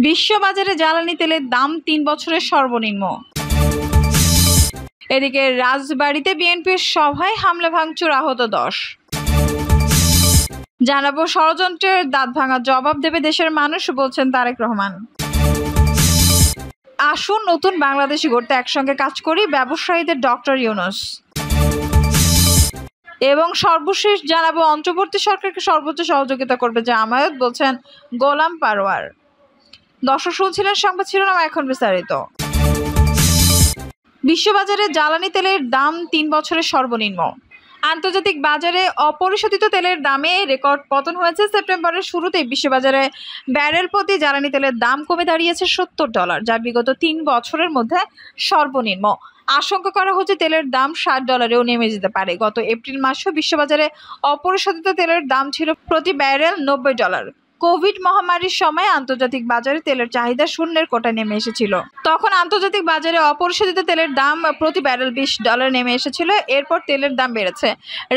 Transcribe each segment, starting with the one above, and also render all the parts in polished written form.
বিশ্ববাজারে জ্বালানি তেলের দাম ৩ বছরের সর্বনিম্ন। এদিকে রাজবাড়ীতে বিএনপির সভায় হামলা ভাঙচুর, আহত 10। জানাবো ষড়যন্ত্রের দাঁত ভাঙা জবাব দেবে দেশের মানুষ, বলছেন তারেক রহমান। আসুন নতুন বাংলাদেশ গড়তে একসঙ্গে কাজ করি, ব্যবসায়ীদের ডক্টর ইউনূস। এবং সর্বশেষ জানাবো অন্তর্বর্তী সরকারকে সর্বোচ্চ সহযোগিতা করবে জামায়াত, বলছেন গোলাম পারওয়ার। দর্শক শুনছিলেন সংবাদ শিরোনাম, এখন বিস্তারিত। বিশ্ববাজারে জ্বালানি তেলের দাম ৩ বছরের সর্বনিম্ন। আন্তর্জাতিক বাজারে অপরিশোধিত তেলের দামে রেকর্ড পতন হয়েছে। সেপ্টেম্বরের শুরুতে বিশ্ববাজারে ব্যারেল প্রতি জ্বালানি তেলের দাম কমে দাঁড়িয়েছে $70, যা বিগত 3 বছরের মধ্যে সর্বনিম্ন। আশঙ্কা করা হচ্ছে তেলের দাম $60-এও নেমে যেতে পারে। গত এপ্রিল মাসেও বিশ্ববাজারে অপরিশোধিত তেলের দাম ছিল প্রতি ব্যারেল $90। কোভিড মহামারীর সময় আন্তর্জাতিক বাজারে তেলের চাহিদা শূন্যের কোটায় নেমে এসেছিল। তখন আন্তর্জাতিক বাজারে অপরিশোধিত তেলের দাম প্রতি ব্যারেল $20 নেমে এসেছিল। এরপর তেলের দাম বেড়েছে।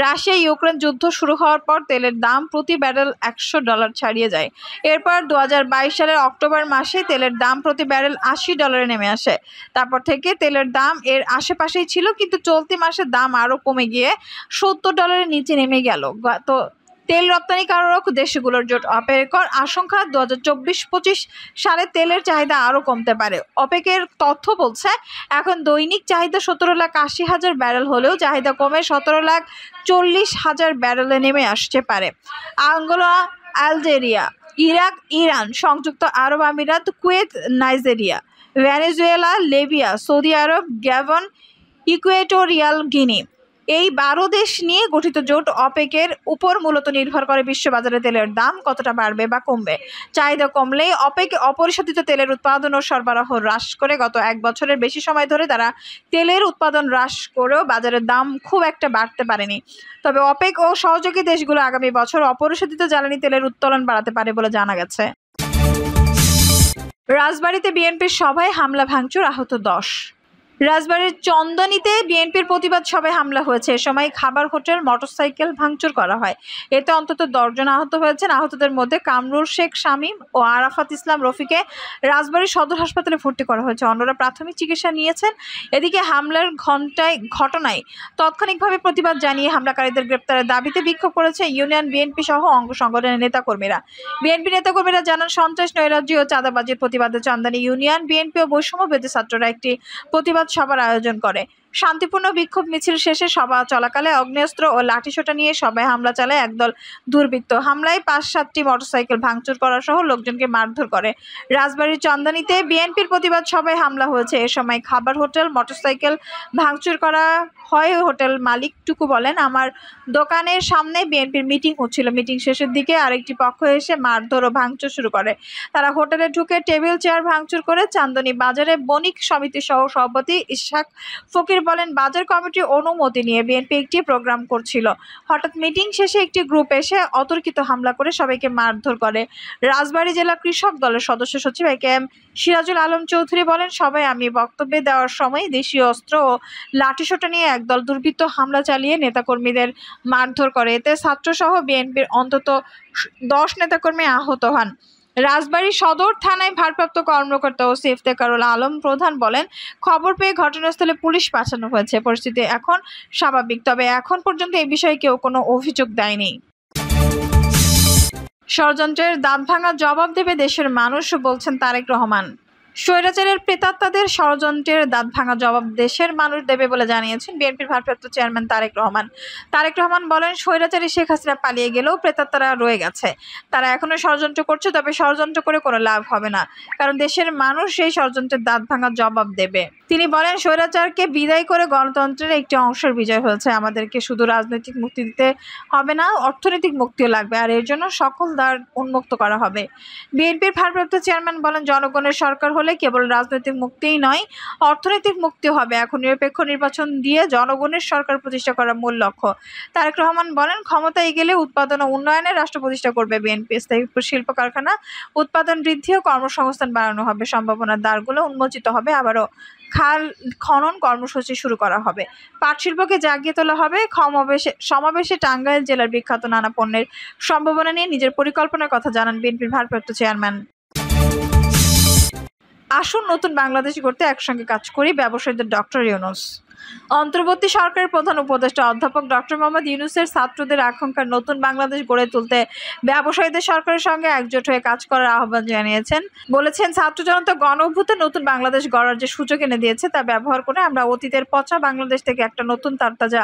রাশিয়া ইউক্রেন যুদ্ধ শুরু হওয়ার পর তেলের দাম প্রতি ব্যারেল $100 ছাড়িয়ে যায়। এরপর 2022 সালের অক্টোবর মাসে তেলের দাম প্রতি ব্যারেল $80 নেমে আসে। তারপর থেকে তেলের দাম এর আশেপাশেই ছিল, কিন্তু চলতি মাসে দাম আরও কমে গিয়ে $70-এর নিচে নেমে গেল। তো তেল রপ্তানিকারক দেশগুলোর জোট অপেকের আশঙ্কা 2024-25 সালে তেলের চাহিদা আরও কমতে পারে। অপেকের তথ্য বলছে এখন দৈনিক চাহিদা 17,80,000 ব্যারেল হলেও চাহিদা কমে 17,40,000 ব্যারেলে নেমে আসতে পারে। আঙ্গোলা, আলজেরিয়া, ইরাক, ইরান, সংযুক্ত আরব আমিরাত, কুয়েত, নাইজেরিয়া, ভেনেজুয়েলা, লিবিয়া, সৌদি আরব, গ্যাবন, ইকুয়েটোরিয়াল গিনি, এই 12 দেশ নিয়ে গঠিত জোট অপেকের উপর মূলত নির্ভর করে বিশ্ববাজারে তেলের দাম কতটা বাড়বে বা কমবে। চাহিদা কমলেই অপেক অপরিশোধিত তেলের উৎপাদন ও সরবরাহ হ্রাস করে। গত 1 বছরের বেশি সময় ধরে তারা তেলের উৎপাদন হ্রাস করেও বাজারের দাম খুব একটা বাড়তে পারেনি। তবে অপেক ও সহযোগী দেশগুলো আগামী বছর অপরিশোধিত জ্বালানি তেলের উত্তোলন বাড়াতে পারে বলে জানা গেছে। রাজবাড়ীতে বিএনপির সভায় হামলা ভাঙচুর, আহত 10। রাজবাড়ীর চন্দনীতে বিএনপির প্রতিবাদ সভায় হামলা হয়েছে। এ সময় খাবার হোটেল, মোটরসাইকেল ভাঙচুর করা হয়। এতে অন্তত 10 জন আহত হয়েছেন। আহতদের মধ্যে কামরুল শেখ শামীম ও আরাফাত ইসলাম রফিকে রাজবাড়ী সদর হাসপাতালে ভর্তি করা হয়েছে। অন্যরা প্রাথমিক চিকিৎসা নিয়েছেন। এদিকে হামলার ঘটনায় তাৎক্ষণিকভাবে প্রতিবাদ জানিয়ে হামলাকারীদের গ্রেপ্তারের দাবিতে বিক্ষোভ করেছে ইউনিয়ন বিএনপি সহ অঙ্গ সংগঠনের নেতাকর্মীরা। বিএনপি নেতাকর্মীরা জানান, সন্ত্রাস, নৈরাজ্য ও চাঁদাবাজির প্রতিবাদে চন্দনী ইউনিয়ন বিএনপি ও বৈষম্যবিরোধী ছাত্ররা একটি প্রতিবাদ সভার আয়োজন করে। শান্তিপূর্ণ বিক্ষোভ মিছিল শেষে সভা চলাকালে অগ্নেয়াস্ত্র ও লাঠিসোঁটা নিয়ে সভায় হামলা চালায় একদল দুর্বৃত্ত। হামলায় 5-7টি মোটরসাইকেল ভাঙচুর করা সহ লোকজনকে মারধর করে। রাজবাড়ীর চন্দনীতে বিএনপির প্রতিবাদ সভায় হামলা হয়েছে। এ সময় খাবার হোটেল, মোটরসাইকেল ভাঙচুর করা হয়। হোটেল মালিক টুকু বলেন, আমার দোকানের সামনে বিএনপির মিটিং হচ্ছিল। মিটিং শেষের দিকে আরেকটি পক্ষ এসে মারধর ও ভাঙচুর শুরু করে। তারা হোটেলে ঢুকে টেবিল চেয়ার ভাঙচুর করে। চান্দনী বাজারে বণিক সমিতি সহ সভাপতি ইসহাক ফকির বলেন, বাজার কমিটির অনুমতি নিয়ে বিএনপি একটি প্রোগ্রাম করছিল। হঠাৎ মিটিং শেষে একটি গ্রুপ এসে অতর্কিত হামলা করে সবাইকে মারধর করে। রাজবাড়ী জেলা কৃষক দলের সদস্য সচিব একেএম সিরাজুল আলম চৌধুরী বলেন, সবাই আমি বক্তব্য দেওয়ার সময় দেশীয় অস্ত্র ও লাঠিসোঁটা নিয়ে একদল দুর্বৃত্ত হামলা চালিয়ে নেতাকর্মীদের মারধর করে। এতে ছাত্রসহ বিএনপির অন্তত 10 নেতাকর্মী আহত হন। রাজবাড়ী সদর থানায় ভারপ্রাপ্ত কর্মকর্তা ওসি ইফতেখারুল আলম প্রধান বলেন, খবর পেয়ে ঘটনাস্থলে পুলিশ পাঠানো হয়েছে। পরিস্থিতি এখন স্বাভাবিক, তবে এখন পর্যন্ত এই বিষয়ে কেউ কোনো অভিযোগ দেয়নি। ষড়যন্ত্রের দাঁত ভাঙা জবাব দেবে দেশের মানুষ, বলছেন তারেক রহমান। স্বৈরাচারের প্রেতাত্মাদের ষড়যন্ত্রের দাঁত ভাঙা জবাব দেশের মানুষ দেবে বলে জানিয়েছেন বিএনপির ভারপ্রাপ্ত চেয়ারম্যান তারেক রহমান। তারেক রহমান বলেন, স্বৈরাচারী শেখ হাসিনা পালিয়ে গেলেও প্রেতাত্মারা রয়ে গেছে। তারা এখনো ষড়যন্ত্র করছে, তবে ষড়যন্ত্র করে কোনো লাভ হবে না, কারণ দেশের মানুষ সেই ষড়যন্ত্রের দাঁত ভাঙা জবাব দেবে। তিনি বলেন, স্বৈরাচারকে বিদায় করে গণতন্ত্রের একটি অংশের বিজয় হয়েছে। আমাদেরকে শুধু রাজনৈতিক মুক্তি দিতে হবে না, অর্থনৈতিক মুক্তিও লাগবে, আর এর জন্য সকল দ্বার উন্মুক্ত করা হবে। বিএনপির ভারপ্রাপ্ত চেয়ারম্যান বলেন, জনগণের সরকার হলে কেবল রাজনৈতিক মুক্তিই নয়, অর্থনৈতিক মুক্তিও হবে। এখন নিরপেক্ষ নির্বাচন দিয়ে জনগণের সরকার প্রতিষ্ঠা করা মূল লক্ষ্য। তারেক রহমান বলেন, ক্ষমতায় গেলে উৎপাদন ও উন্নয়নের রাষ্ট্র প্রতিষ্ঠা করবে বিএনপি। স্থায়ী শিল্প কারখানা, উৎপাদন বৃদ্ধি ও কর্মসংস্থান বাড়ানো হবে। সম্ভাবনার দ্বারগুলো উন্মোচিত হবে। আবারও খাল খনন কর্মসূচি শুরু করা হবে। পাট শিল্পকে জাগিয়ে তোলা হবে। সমাবেশে টাঙ্গাইল জেলার বিখ্যাত নানা পণ্যের সম্ভাবনা নিয়ে নিজের পরিকল্পনার কথা জানান বিএনপির ভারপ্রাপ্ত চেয়ারম্যান। আসুন নতুন বাংলাদেশ গড়তে একসঙ্গে কাজ করি, ব্যবসায়ীদের ডক্টর ইউনূস। অন্তর্বর্তী সরকারের প্রধান উপদেষ্টা অধ্যাপক ডক্টর মোহাম্মদ ইউনূসের ছাত্রদের আকাঙ্ক্ষার নতুন বাংলাদেশ গড়ে তুলতে ব্যবসায়ীদের সরকারের সঙ্গে একজোট হয়ে কাজ করার আহ্বান জানিয়েছেন। বলেছেন, ছাত্র জনতা গণ অভ্যুত্থান নতুন বাংলাদেশ গড়ার যে সুযোগ এনে দিয়েছে তা ব্যবহার করে আমরা অতীতের পচা বাংলাদেশ থেকে একটা নতুন তারতাজা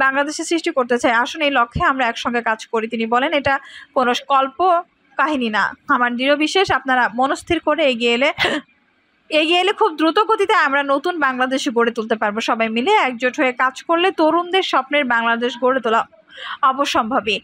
বাংলাদেশের সৃষ্টি করতে চাই। আসুন এই লক্ষ্যে আমরা একসঙ্গে কাজ করি। তিনি বলেন, এটা কোনো কল্প কাহিনী না। আমার দৃঢ় বিশ্বাস আপনারা মনস্থির করে এগিয়ে এলে খুব দ্রুত গতিতে আমরা নতুন বাংলাদেশ গড়ে তুলতে পারবো। সবাই মিলে একজোট হয়ে কাজ করলে তরুণদের স্বপ্নের বাংলাদেশ গড়ে তোলা অবশ্যম্ভাবী,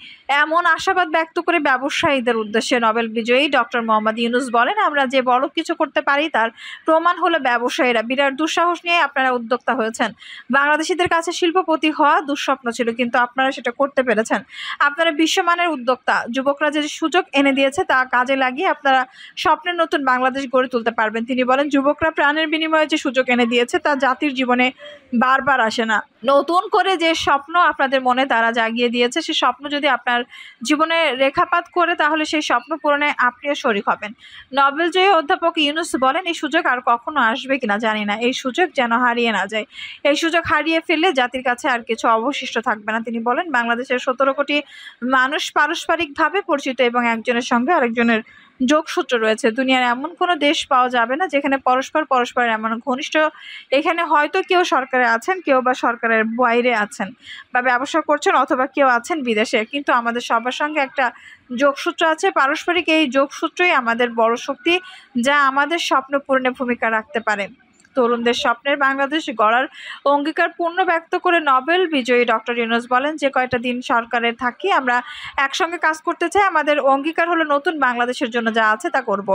এমন আশাবাদ ব্যক্ত করে ব্যবসায়ীদের উদ্দেশ্যে নোবেল বিজয়ী ডক্টর মোহাম্মদ ইউনূস বলেন, আমরা যে বড় কিছু করতে পারি তার প্রমাণ হলো ব্যবসায়ীরা। বিরাট দুঃসাহস নিয়ে আপনারা উদ্যোক্তা হয়েছেন। বাংলাদেশিদের কাছে শিল্পপতি হওয়া দুঃস্বপ্ন ছিল, কিন্তু আপনারা সেটা করতে পেরেছেন। আপনারা বিশ্বমানের উদ্যোক্তা। যুবকরা যে সুযোগ এনে দিয়েছে তা কাজে লাগিয়ে আপনারা স্বপ্নের নতুন বাংলাদেশ গড়ে তুলতে পারবেন। তিনি বলেন, যুবকরা প্রাণের বিনিময়ে যে সুযোগ এনে দিয়েছে তা জাতির জীবনে বারবার আসে না। নতুন করে যে স্বপ্ন আপনাদের মনে তারা জাগিয়ে দিয়েছে, সেই স্বপ্ন যদি আপনার জীবনে রেখাপাত করে তাহলে সেই স্বপ্ন পূরণে আপনিও শরিক হবেন। নোবেলজয়ী অধ্যাপক ইউনূস বলেন, এই সুযোগ আর কখনো আসবে কিনা জানি না। এই সুযোগ যেন হারিয়ে না যায়। এই সুযোগ হারিয়ে ফেললে জাতির কাছে আর কিছু অবশিষ্ট থাকবে না। তিনি বলেন, বাংলাদেশের 17 কোটি মানুষ পারস্পরিকভাবে পরিচিত এবং একজনের সঙ্গে আরেকজনের যোগসূত্র রয়েছে। দুনিয়ার এমন কোনো দেশ পাওয়া যাবে না যেখানে পরস্পরের এমন ঘনিষ্ঠ। এখানে হয়তো কেউ সরকারে আছেন, কেউ বা সরকারের বাইরে আছেন বা ব্যবসা করছেন, অথবা কেউ আছেন বিদেশে, কিন্তু আমাদের সবার সঙ্গে একটা যোগসূত্র আছে। পারস্পরিক এই যোগসূত্রই আমাদের বড় শক্তি, যা আমাদের স্বপ্ন পূরণে ভূমিকা রাখতে পারে। তরুণদের স্বপ্নের বাংলাদেশ গড়ার অঙ্গীকার পূর্ণ ব্যক্ত করে নোবেল বিজয়ী ডক্টর ইউনূস বলেন, যে কয়টা দিন সরকারে থাকি আমরা একসঙ্গে কাজ করতে চাই। আমাদের অঙ্গীকার হলো নতুন বাংলাদেশের জন্য যা আছে তা করব।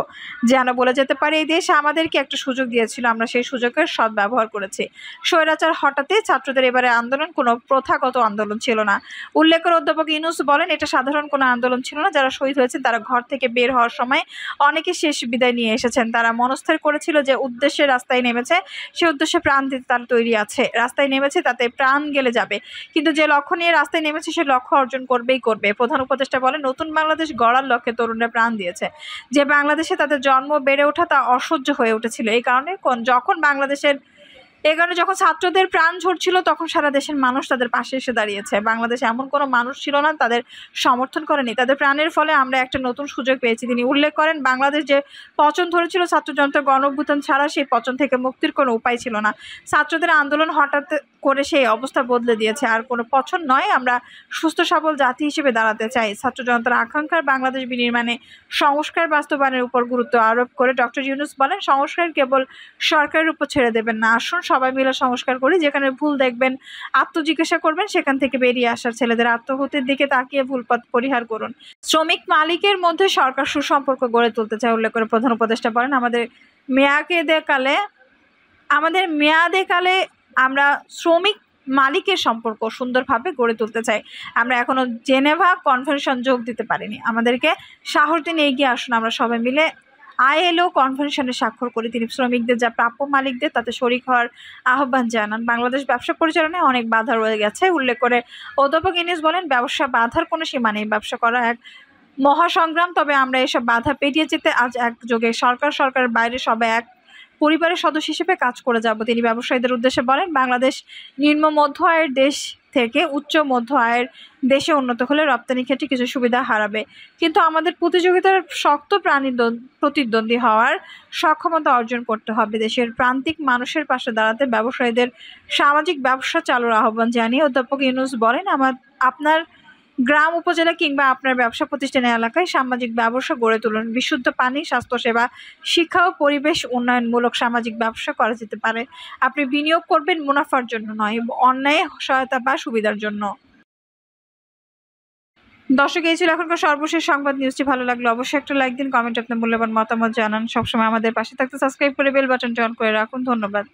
যেন বলে যেতে পারে, এই দেশ আমাদেরকে একটা সুযোগ দিয়েছিল, আমরা সেই সুযোগের সদ্ব্যবহার করেছি। স্বৈরাচার হটাতে ছাত্রদের এবারে আন্দোলন কোনো প্রথাগত আন্দোলন ছিল না। উল্লেখ করে অধ্যাপক ইউনূস বলেন, এটা সাধারণ কোনো আন্দোলন ছিল না। যারা শহীদ হয়েছেন তারা ঘর থেকে বের হওয়ার সময় অনেকে শেষ বিদায় নিয়ে এসেছেন। তারা মনস্থির করেছিল যে উদ্দেশ্যে রাস্তায় নেমেছে, সে উদ্দেশ্যে প্রাণ দিতে তার তৈরি আছে। রাস্তায় নেমেছে তাতে প্রাণ গেলে যাবে, কিন্তু যে লক্ষ্য নিয়ে রাস্তায় নেমেছে সে লক্ষ্য অর্জন করবেই করবে। প্রধান উপদেষ্টা বলেন, নতুন বাংলাদেশ গড়ার লক্ষ্যে তরুণরা প্রাণ দিয়েছে। যে বাংলাদেশে তাদের জন্ম বেড়ে ওঠা তা অসহ্য হয়ে উঠেছিল। এই কারণে যখন ছাত্রদের প্রাণ ঝরছিল তখন সারা দেশের মানুষ তাদের পাশে এসে দাঁড়িয়েছে। বাংলাদেশে এমন কোনো মানুষ ছিল না তাদের সমর্থন করেনি। তাদের প্রাণের ফলে আমরা একটা নতুন সুযোগ পেয়েছি। তিনি উল্লেখ করেন, বাংলাদেশ যে পচন ধরেছিল ছাত্র জনতার গণ অভ্যুত্থান ছাড়া, সেই পচন থেকে মুক্তির কোনো উপায় ছিল না। ছাত্রদের আন্দোলন হঠাৎ করে সেই অবস্থা বদলে দিয়েছে। আর কোনো পছন্দ নয়, আমরা সুস্থ সবল জাতি হিসেবে দাঁড়াতে চাই। ছাত্র জনতার আকাঙ্ক্ষার বাংলাদেশ বিনির্মাণে সংস্কার বাস্তবায়নের উপর গুরুত্ব আরোপ করে ডক্টর ইউনূস বলেন, সংস্কার কেবল সরকারের উপর ছেড়ে দেবেন না। আসুন সবাই মিলে সংস্কার করি। যেখানে ভুল দেখবেন আত্মজিজ্ঞাসা করবেন, সেখান থেকে বেরিয়ে আসার ছেলেদের আত্মহত্যের দিকে তাকিয়ে ভুল পথ পরিহার করুন। শ্রমিক মালিকের মধ্যে সরকার সুসম্পর্ক গড়ে তুলতে চায়। উল্লেখ করে প্রধান উপদেষ্টা বলেন, আমাদের মেয়াদে কালে আমরা শ্রমিক মালিকের সম্পর্ক সুন্দরভাবে গড়ে তুলতে চাই। আমরা এখনো জেনেভা কনভেনশন যোগ দিতে পারিনি। আমাদেরকে সাহস দিন, এগিয়ে আসুন, আমরা সবাই মিলে ILO কনভেনশনে স্বাক্ষর করি। তিনি শ্রমিকদের যা প্রাপ্য মালিকদের তাতে শরিক হওয়ার আহ্বান জানান। বাংলাদেশ ব্যবসা পরিচালনায় অনেক বাধা রয়ে গেছে। উল্লেখ করে অধ্যাপক ইউনূস বলেন, ব্যবসা বাধার কোনো সীমা নেই। ব্যবসা করা এক মহাসংগ্রাম। তবে আমরা এসব বাধা পেরিয়ে যেতে আজ একযোগে সরকারের বাইরে সবাই এক পরিবারের সদস্য হিসেবে কাজ করে যাব। তিনি ব্যবসায়ীদের উদ্দেশ্যে বলেন, বাংলাদেশ নিম্ন মধ্য আয়ের দেশ থেকে উচ্চ মধ্য আয়ের দেশে উন্নত হলে রপ্তানি ক্ষেত্রে কিছু সুবিধা হারাবে, কিন্তু আমাদের প্রতিযোগিতার শক্ত প্রতিদ্বন্দ্বী হওয়ার সক্ষমতা অর্জন করতে হবে। দেশের প্রান্তিক মানুষের পাশে দাঁড়াতে ব্যবসায়ীদের সামাজিক ব্যবসা চালুর আহ্বান জানিয়ে অধ্যাপক ইউনূস বলেন, আপনার গ্রাম, উপজেলা কিংবা আপনার ব্যবসা প্রতিষ্ঠানের এলাকায় সামাজিক ব্যবসা গড়ে তুলুন। বিশুদ্ধ পানি, স্বাস্থ্যসেবা, শিক্ষা ও পরিবেশ উন্নয়নমূলক সামাজিক ব্যবসা করা যেতে পারে। আপনি বিনিয়োগ করবেন মুনাফার জন্য নয়, অন্যায় সহায়তা বা সুবিধার জন্য। দর্শক, এই ছিল এখনকার সর্বশেষ সংবাদ। নিউজটি ভালো লাগলে অবশ্যই একটা লাইক দিন, কমেন্ট আপনার মূল্যবান মতামত জানান। সবসময় আমাদের পাশে থাকতে সাবস্ক্রাইব করে বেল বাটনটি অন করে রাখুন। ধন্যবাদ।